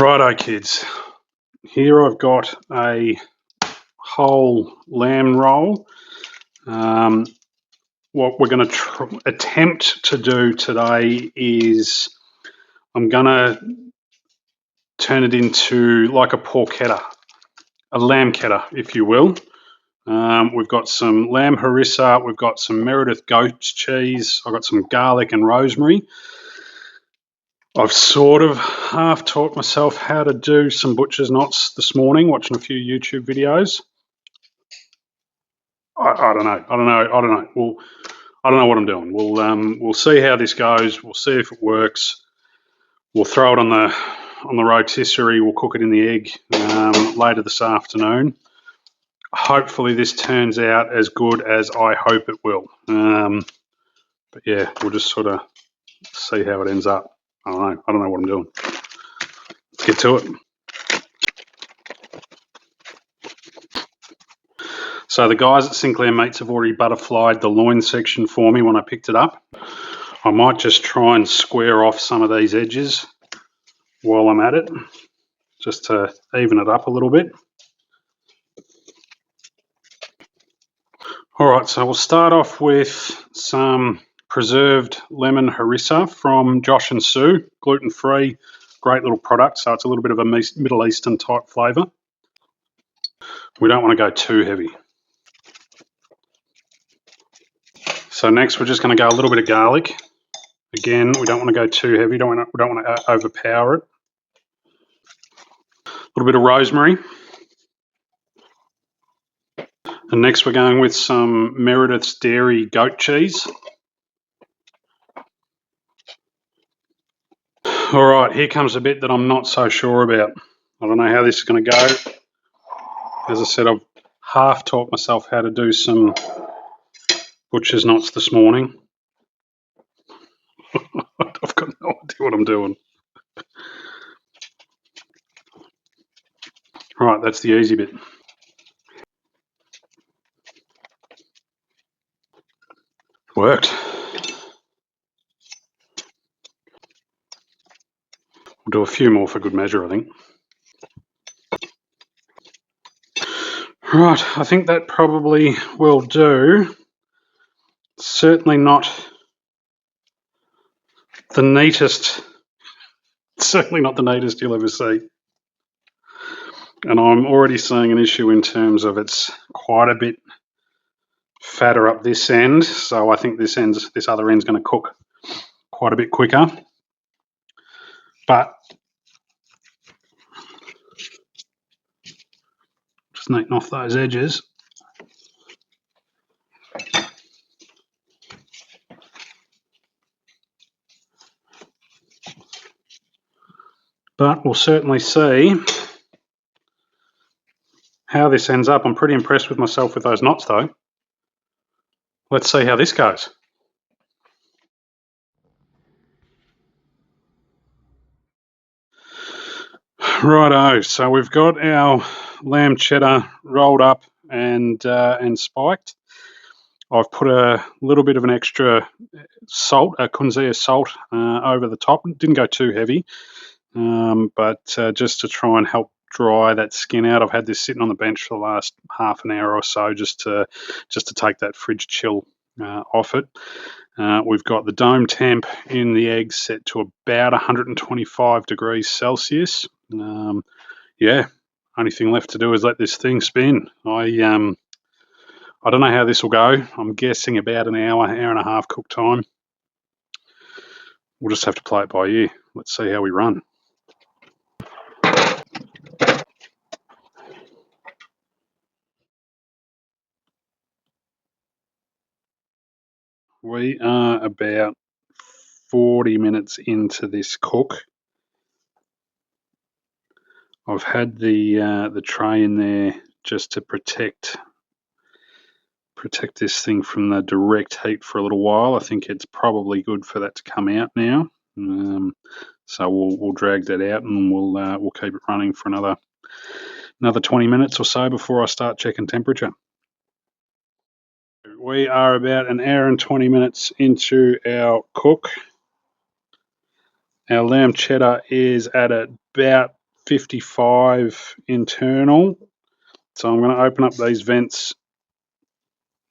Righto, kids. Here I've got a whole lamb roll. What we're going to attempt to do today is I'm going to turn it into like a porchetta, a lambchetta, if you will. We've got some lamb harissa, we've got some Meredith goat cheese, I've got some garlic and rosemary. I've sort of half taught myself how to do some butcher's knots this morning, watching a few YouTube videos. I don't know. Well, I don't know what I'm doing. We'll see how this goes. We'll see if it works. We'll throw it on the rotisserie. We'll cook it in the egg later this afternoon. Hopefully, this turns out as good as I hope it will. But yeah, we'll just sort of see how it ends up. I don't know what I'm doing. Let's get to it. So the guys at Sinclair Meats have already butterflied the loin section for me when I picked it up. I might just try and square off some of these edges while I'm at it, just to even it up a little bit. All right, so we'll start off with some preserved lemon harissa from Josh and Sue, gluten-free, great little product. So it's a little bit of a Middle Eastern type flavour. We don't want to go too heavy. So next we're just going to go a little bit of garlic. Again, we don't want to go too heavy. We don't want to overpower it. A little bit of rosemary. And next we're going with some Meredith's dairy goat cheese. All right, here comes a bit that I'm not so sure about. I don't know how this is going to go. As I said, I've half taught myself how to do some butcher's knots this morning. I've got no idea what I'm doing. Right, that's the easy bit. Worked. We'll do a few more for good measure, I think. Right, I think that probably will do. Certainly not the neatest, you'll ever see. And I'm already seeing an issue in terms of it's quite a bit fatter up this end, so I think this other end's going to cook quite a bit quicker. But just neaten off those edges. But we'll certainly see how this ends up. I'm pretty impressed with myself with those knots though. Let's see how this goes. Righto, so we've got our lamb cheddar rolled up and spiked. I've put a little bit of an extra salt, a kunzea salt, over the top. It didn't go too heavy, but just to try and help dry that skin out. I've had this sitting on the bench for the last half an hour or so, just to take that fridge chill off it. We've got the dome temp in the egg set to about 125 degrees Celsius. Yeah, only thing left to do is let this thing spin. I don't know how this will go. I'm guessing about an hour and a half cook time. We'll just have to play it by ear. Let's see how we run. We are about 40 minutes into this cook. I've had the tray in there just to protect this thing from the direct heat for a little while. I think it's probably good for that to come out now. So we'll drag that out and we'll keep it running for another 20 minutes or so before I start checking temperature. We are about an hour and 20 minutes into our cook. Our lamb cheddar is at about 55 internal. So I'm going to open up these vents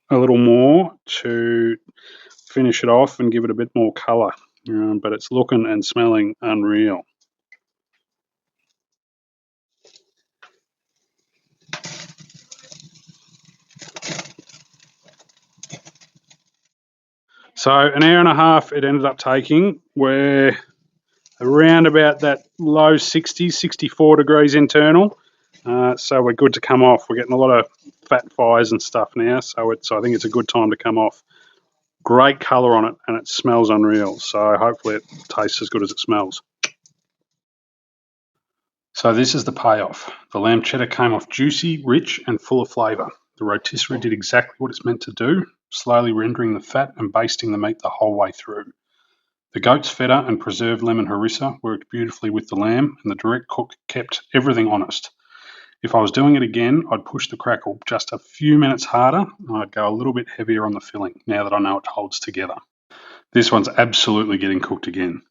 a little more to finish it off and give it a bit more colour. But it's looking and smelling unreal. So an hour and a half it ended up taking. We're around about that low 60s, 64 degrees internal. So we're good to come off. We're getting a lot of fat fires and stuff now, so I think it's a good time to come off. Great colour on it, and it smells unreal. So hopefully it tastes as good as it smells. So this is the payoff. The Lambchetta came off juicy, rich, and full of flavour. The rotisserie did exactly what it's meant to do, slowly rendering the fat and basting the meat the whole way through. The goat's feta and preserved lemon harissa worked beautifully with the lamb, and the direct cook kept everything honest. If I was doing it again, I'd push the crackle just a few minutes harder, and I'd go a little bit heavier on the filling, now that I know it holds together. This one's absolutely getting cooked again.